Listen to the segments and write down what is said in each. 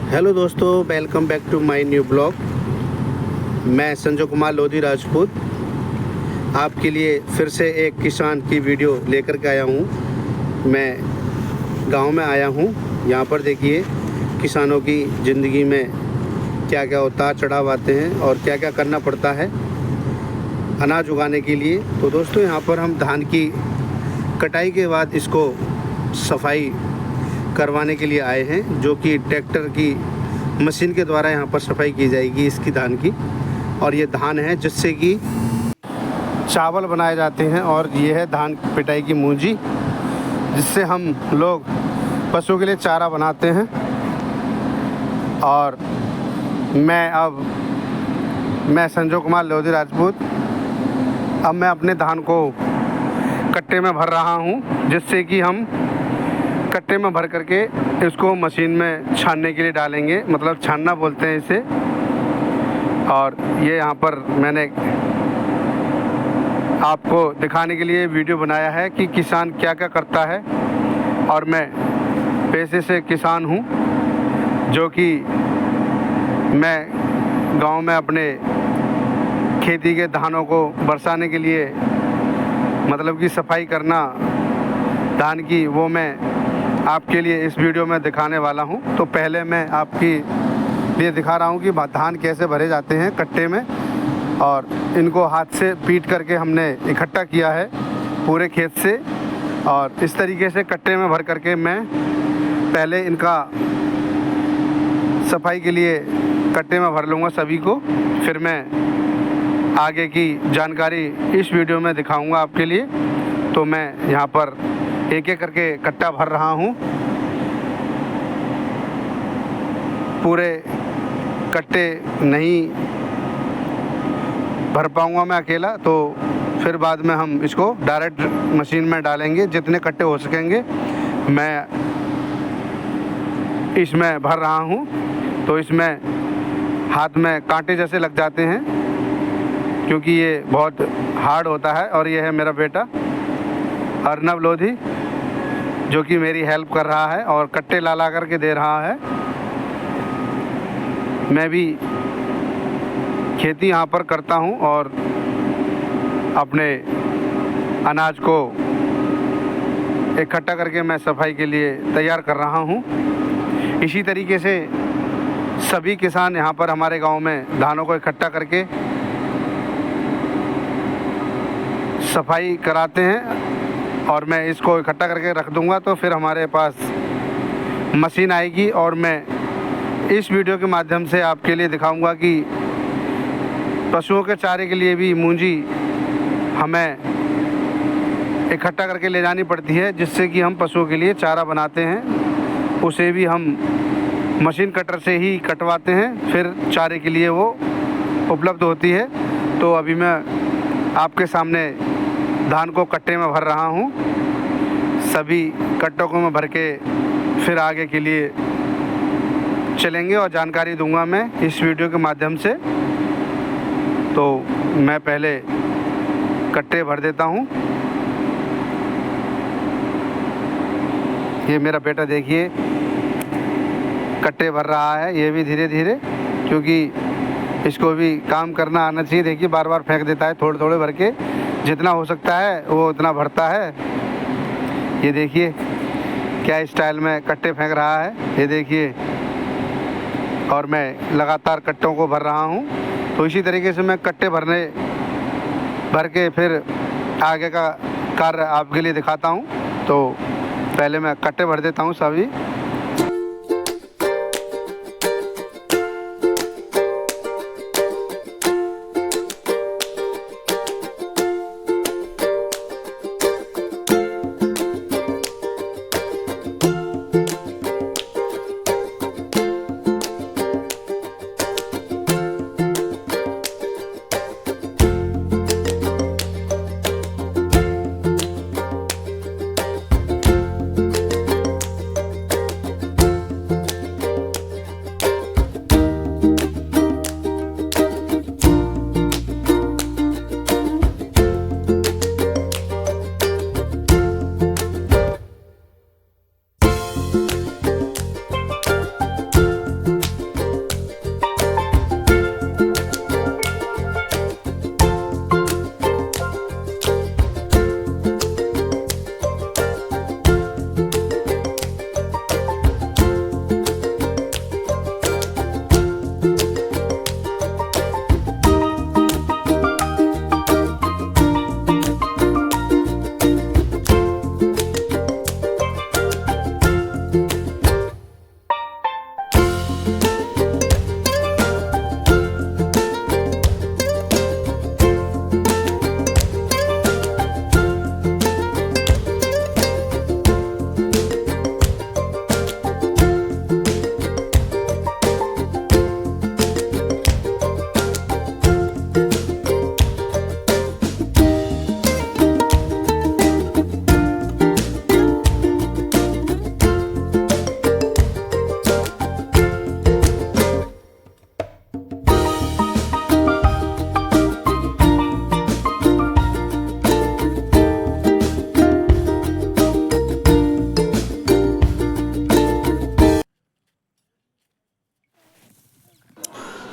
Hello दोस्तों, welcome back to my new blog. मैं संजय कुमार लोधी राजपूत आपके लिए फिर से एक किसान की वीडियो लेकर के आया हूँ। मैं गांव में आया हूँ। यहाँ पर देखिए किसानों की ज़िंदगी में क्या क्या उतार चढ़ाव आते हैं और क्या क्या करना पड़ता है अनाज उगाने के लिए। तो दोस्तों, यहाँ पर हम धान की कटाई के बाद इसको सफाई करवाने के लिए आए हैं, जो कि ट्रैक्टर की मशीन के द्वारा यहाँ पर सफाई की जाएगी इसकी धान की। और ये धान है जिससे कि चावल बनाए जाते हैं, और ये है धान पिटाई की मूंजी जिससे हम लोग पशुओं के लिए चारा बनाते हैं। और मैं संजय कुमार लोधी राजपूत अब मैं अपने धान को कट्टे में भर रहा हूँ, जिससे कि हम कट्टे में भर करके इसको मशीन में छानने के लिए डालेंगे, मतलब छानना बोलते हैं इसे। और ये यहाँ पर मैंने आपको दिखाने के लिए वीडियो बनाया है कि किसान क्या क्या करता है। और मैं पेशे से किसान हूँ, जो कि मैं गांव में अपने खेती के धानों को बरसाने के लिए, मतलब कि सफाई करना धान की, वो मैं आपके लिए इस वीडियो में दिखाने वाला हूं। तो पहले मैं आपके लिए दिखा रहा हूं कि धान कैसे भरे जाते हैं कट्टे में। और इनको हाथ से पीट करके हमने इकट्ठा किया है पूरे खेत से, और इस तरीके से कट्टे में भर करके मैं पहले इनका सफाई के लिए कट्टे में भर लूँगा सभी को। फिर मैं आगे की जानकारी इस वीडियो में दिखाऊंगा आपके लिए। तो मैं यहाँ पर एक एक करके कट्टा भर रहा हूँ। पूरे कट्टे नहीं भर पाऊँगा मैं अकेला, तो फिर बाद में हम इसको डायरेक्ट मशीन में डालेंगे। जितने कट्टे हो सकेंगे मैं इसमें भर रहा हूँ। तो इसमें हाथ में कांटे जैसे लग जाते हैं, क्योंकि ये बहुत हार्ड होता है। और ये है मेरा बेटा अर्नब लोधी, जो कि मेरी हेल्प कर रहा है और कट्टे ला करके दे रहा है। मैं भी खेती यहाँ पर करता हूँ और अपने अनाज को इकट्ठा करके मैं सफाई के लिए तैयार कर रहा हूँ। इसी तरीके से सभी किसान यहाँ पर हमारे गांव में धानों को इकट्ठा करके सफाई कराते हैं। और मैं इसको इकट्ठा करके रख दूंगा, तो फिर हमारे पास मशीन आएगी और मैं इस वीडियो के माध्यम से आपके लिए दिखाऊंगा कि पशुओं के चारे के लिए भी मूंजी हमें इकट्ठा करके ले जानी पड़ती है, जिससे कि हम पशुओं के लिए चारा बनाते हैं। उसे भी हम मशीन कटर से ही कटवाते हैं, फिर चारे के लिए वो उपलब्ध होती है। तो अभी मैं आपके सामने धान को कट्टे में भर रहा हूँ। सभी कट्टों को मैं भर के फिर आगे के लिए चलेंगे और जानकारी दूंगा मैं इस वीडियो के माध्यम से। तो मैं पहले कट्टे भर देता हूँ। ये मेरा बेटा देखिए कट्टे भर रहा है, ये भी धीरे धीरे, क्योंकि इसको भी काम करना आना चाहिए। देखिए बार बार फेंक देता है, थोड़े थोड़े भर के, जितना हो सकता है वो उतना भरता है। ये देखिए क्या स्टाइल में कट्टे फेंक रहा है, ये देखिए। और मैं लगातार कट्टों को भर रहा हूँ। तो इसी तरीके से मैं कट्टे भर के फिर आगे का कार्य आपके लिए दिखाता हूँ। तो पहले मैं कट्टे भर देता हूँ सभी।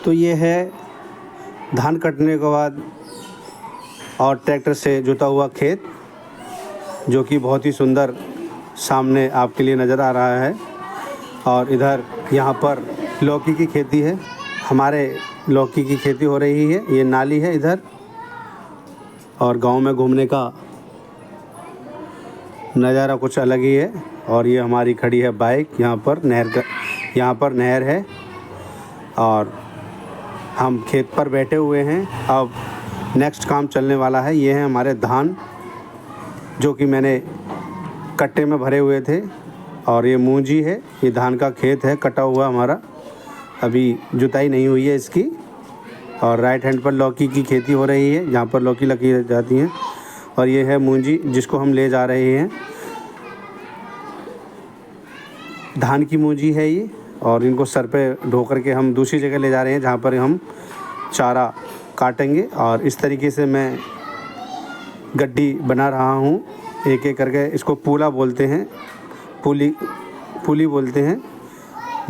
तो ये है धान कटने के बाद और ट्रैक्टर से जुता हुआ खेत, जो कि बहुत ही सुंदर सामने आपके लिए नज़र आ रहा है। और इधर यहाँ पर लौकी की खेती है, हमारे लौकी की खेती हो रही है। ये नाली है इधर, और गांव में घूमने का नज़ारा कुछ अलग ही है। और ये हमारी खड़ी है बाइक, यहाँ पर नहर है और हम खेत पर बैठे हुए हैं। अब नेक्स्ट काम चलने वाला है। ये है हमारे धान, जो कि मैंने कट्टे में भरे हुए थे, और ये मूंजी है। ये धान का खेत है कटा हुआ हमारा, अभी जुताई नहीं हुई है इसकी। और राइट हैंड पर लौकी की खेती हो रही है, जहाँ पर लौकी लगी जाती है। और ये है मूंजी, जिसको हम ले जा रहे हैं। धान की मूंजी है ये, और इनको सर पे ढो करके हम दूसरी जगह ले जा रहे हैं, जहाँ पर हम चारा काटेंगे। और इस तरीके से मैं गड्डी बना रहा हूँ, एक एक करके। इसको पूला बोलते हैं, पुली बोलते हैं,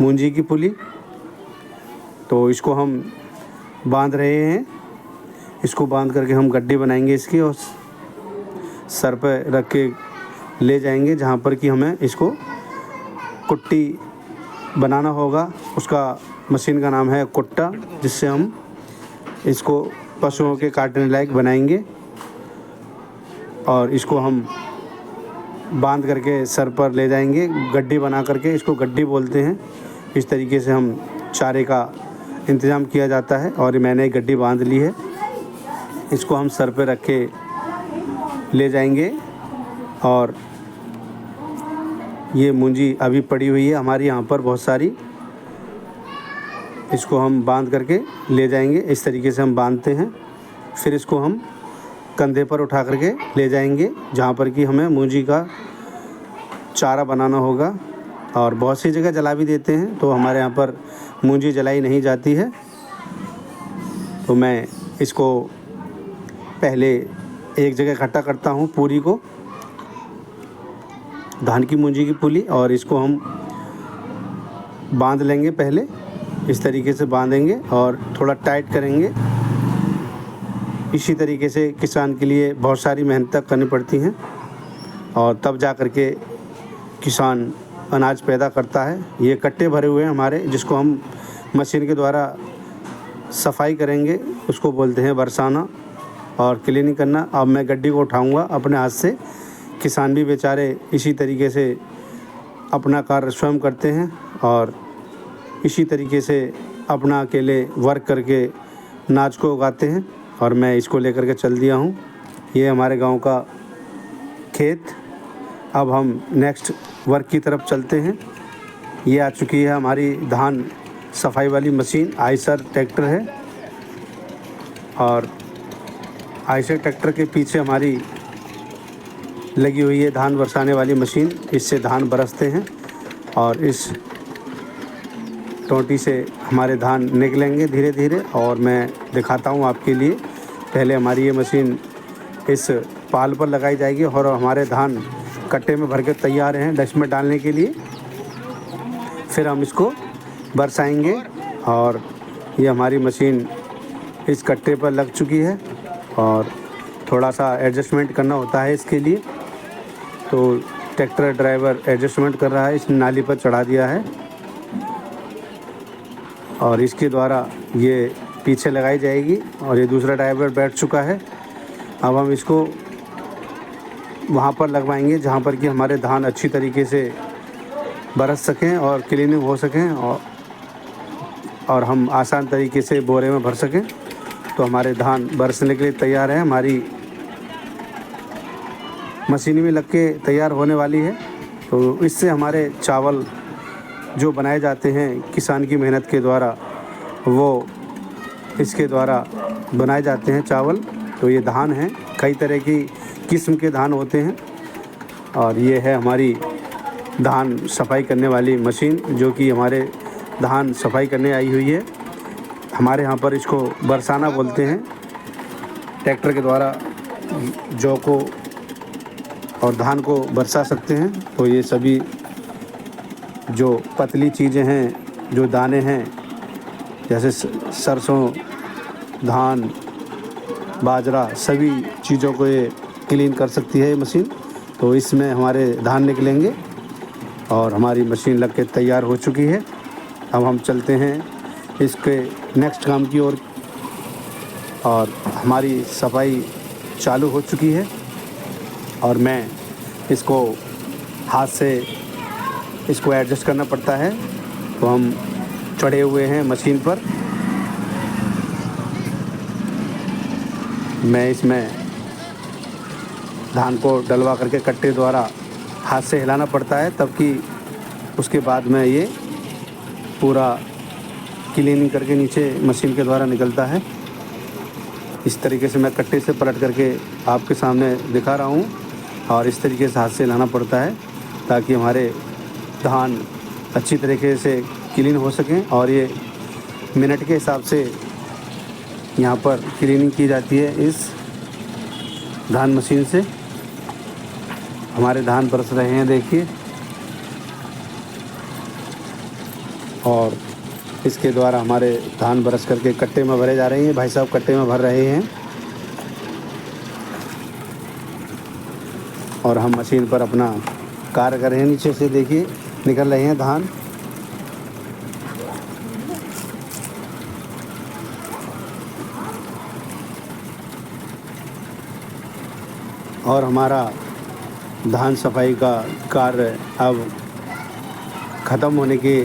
मूंजी की पुली। तो इसको हम बांध रहे हैं, इसको बांध करके हम गड्डी बनाएंगे इसकी, और सर पे रख के ले जाएंगे जहाँ पर कि हमें इसको कुट्टी बनाना होगा। उसका मशीन का नाम है कुट्टा, जिससे हम इसको पशुओं के काटने लायक बनाएंगे। और इसको हम बांध करके सर पर ले जाएंगे, गड्डी बना करके। इसको गड्डी बोलते हैं। इस तरीके से हम चारे का इंतज़ाम किया जाता है। और मैंने एक गड्डी बांध ली है, इसको हम सर पे रख के ले जाएंगे। और ये मूंजी अभी पड़ी हुई है हमारी यहाँ पर बहुत सारी, इसको हम बांध करके ले जाएंगे। इस तरीके से हम बांधते हैं, फिर इसको हम कंधे पर उठा करके ले जाएंगे, जहाँ पर कि हमें मूंजी का चारा बनाना होगा। और बहुत सी जगह जला भी देते हैं, तो हमारे यहाँ पर मूंजी जलाई नहीं जाती है। तो मैं इसको पहले एक जगह इकट्ठा करता हूँ पूरी को, धान की मूंजी की पुली, और इसको हम बांध लेंगे। पहले इस तरीके से बांधेंगे और थोड़ा टाइट करेंगे। इसी तरीके से किसान के लिए बहुत सारी मेहनत करनी पड़ती हैं, और तब जा कर के किसान अनाज पैदा करता है। ये कट्टे भरे हुए हैं हमारे, जिसको हम मशीन के द्वारा सफाई करेंगे, उसको बोलते हैं बरसाना और क्लीनिंग करना। अब मैं गड्डी को उठाऊंगा अपने हाथ से। किसान भी बेचारे इसी तरीके से अपना कार्य स्वयं करते हैं, और इसी तरीके से अपना अकेले वर्क करके अनाज को उगाते हैं। और मैं इसको लेकर के चल दिया हूँ। ये हमारे गांव का खेत। अब हम नेक्स्ट वर्क की तरफ चलते हैं। ये आ चुकी है हमारी धान सफाई वाली मशीन, आयसर ट्रैक्टर है। और आयसर ट्रैक्टर के पीछे हमारी लगी हुई है धान बरसाने वाली मशीन। इससे धान बरसते हैं, और इस टोंटी से हमारे धान निकलेंगे धीरे धीरे। और मैं दिखाता हूँ आपके लिए। पहले हमारी ये मशीन इस पाल पर लगाई जाएगी, और हमारे धान कट्टे में भर के तैयार हैं डस्ट में डालने के लिए। फिर हम इसको बरसाएंगे। और ये हमारी मशीन इस कट्टे पर लग चुकी है, और थोड़ा सा एडजस्टमेंट करना होता है इसके लिए। तो ट्रैक्टर ड्राइवर एडजस्टमेंट कर रहा है, इस नाली पर चढ़ा दिया है, और इसके द्वारा ये पीछे लगाई जाएगी। और ये दूसरा ड्राइवर बैठ चुका है। अब हम इसको वहाँ पर लगवाएंगे, जहाँ पर कि हमारे धान अच्छी तरीके से बरस सकें और क्लीनिंग हो सकें, और हम आसान तरीके से बोरे में भर सकें। तो हमारे धान बरसने के लिए तैयार है। हमारी मशीन भी लग के तैयार होने वाली है। तो इससे हमारे चावल जो बनाए जाते हैं किसान की मेहनत के द्वारा, वो इसके द्वारा बनाए जाते हैं चावल। तो ये धान हैं, कई तरह की किस्म के धान होते हैं। और ये है हमारी धान सफाई करने वाली मशीन, जो कि हमारे धान सफाई करने आई हुई है। हमारे यहाँ पर इसको बरसाना बोलते हैं। ट्रैक्टर के द्वारा जौ को और धान को बरसा सकते हैं। तो ये सभी जो पतली चीज़ें हैं, जो दाने हैं, जैसे सरसों, धान, बाजरा, सभी चीज़ों को ये क्लीन कर सकती है ये मशीन। तो इसमें हमारे धान निकलेंगे और हमारी मशीन लग के तैयार हो चुकी है। अब हम चलते हैं इसके नेक्स्ट काम की ओर। और हमारी सफाई चालू हो चुकी है और मैं इसको हाथ से इसको एडजस्ट करना पड़ता है। तो हम चढ़े हुए हैं मशीन पर। मैं इसमें धान को डलवा करके कट्टे द्वारा हाथ से हिलाना पड़ता है, तब कि उसके बाद में ये पूरा क्लीनिंग करके नीचे मशीन के द्वारा निकलता है। इस तरीके से मैं कट्टे से पलट करके आपके सामने दिखा रहा हूँ और इस तरीके से हाथ से हिलाना पड़ता है ताकि हमारे धान अच्छी तरीके से क्लीन हो सकें। और ये मिनट के हिसाब से यहाँ पर क्लीनिंग की जाती है इस धान मशीन से। हमारे धान बरस रहे हैं देखिए, और इसके द्वारा हमारे धान बरस करके कट्टे में भरे जा रहे हैं। भाई साहब कट्टे में भर रहे हैं और हम मशीन पर अपना कार्य कर रहे हैं। नीचे से देखिए निकल रहे हैं धान। और हमारा धान सफाई का कार्य अब ख़त्म होने के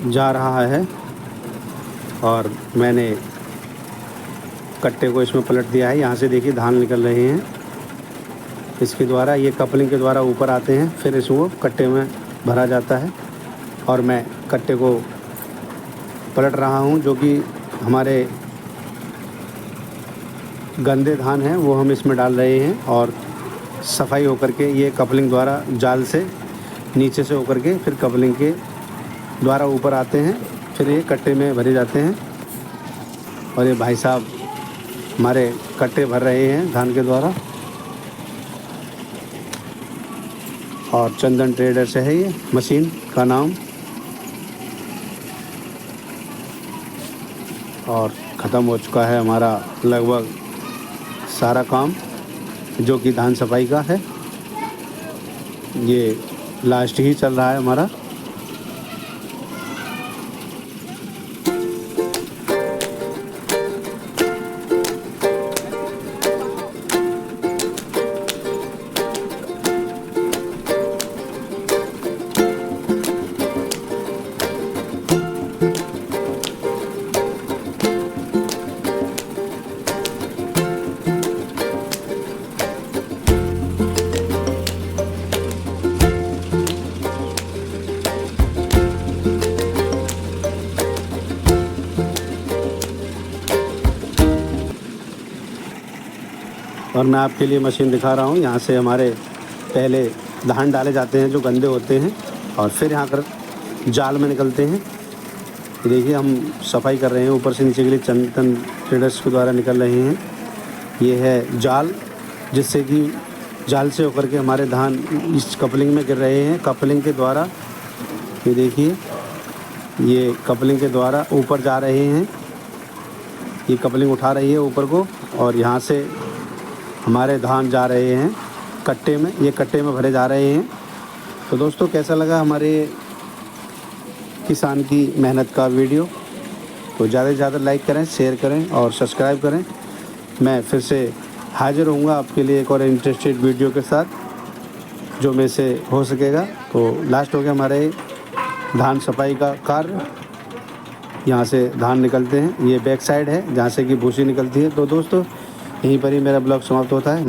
जा रहा है और मैंने कट्टे को इसमें पलट दिया है। यहाँ से देखिए धान निकल रहे हैं इसके द्वारा। ये कपलिंग के द्वारा ऊपर आते हैं, फिर इसको कट्टे में भरा जाता है और मैं कट्टे को पलट रहा हूँ। जो कि हमारे गंदे धान हैं वो हम इसमें डाल रहे हैं और सफाई होकर के ये कपलिंग द्वारा जाल से नीचे से होकर के फिर कपलिंग के द्वारा ऊपर आते हैं, फिर ये कट्टे में भरे जाते हैं। और ये भाई साहब हमारे कट्टे भर रहे हैं धान के द्वारा। और चंदन ट्रेडर्स है ये मशीन का नाम। और ख़त्म हो चुका है हमारा लगभग सारा काम जो कि धान सफाई का है। ये लास्ट ही चल रहा है हमारा। और मैं आपके लिए मशीन दिखा रहा हूँ। यहाँ से हमारे पहले धान डाले जाते हैं जो गंदे होते हैं और फिर यहाँ कर जाल में निकलते हैं। देखिए हम सफाई कर रहे हैं ऊपर से नीचे के लिए चंदन ट्रेडर्स के द्वारा निकल रहे हैं। ये है जाल, जिससे कि जाल से होकर के हमारे धान इस कपलिंग में गिर रहे हैं। कपलिंग के द्वारा ये देखिए, ये कपलिंग के द्वारा ऊपर जा रहे हैं। ये कपलिंग उठा रही है ऊपर को और यहाँ से हमारे धान जा रहे हैं कट्टे में। ये कट्टे में भरे जा रहे हैं। तो दोस्तों कैसा लगा हमारे किसान की मेहनत का वीडियो? तो ज़्यादा से ज़्यादा लाइक करें, शेयर करें और सब्सक्राइब करें। मैं फिर से हाजिर होऊंगा आपके लिए एक और इंटरेस्टेड वीडियो के साथ जो मेरे से हो सकेगा। तो लास्ट हो गया हमारे धान सफाई का कार्य। यहाँ से धान निकलते हैं, ये बैक साइड है जहाँ से कि भूसी निकलती है। तो दोस्तों यहीं पर ही मेरा ब्लॉग समाप्त होता है।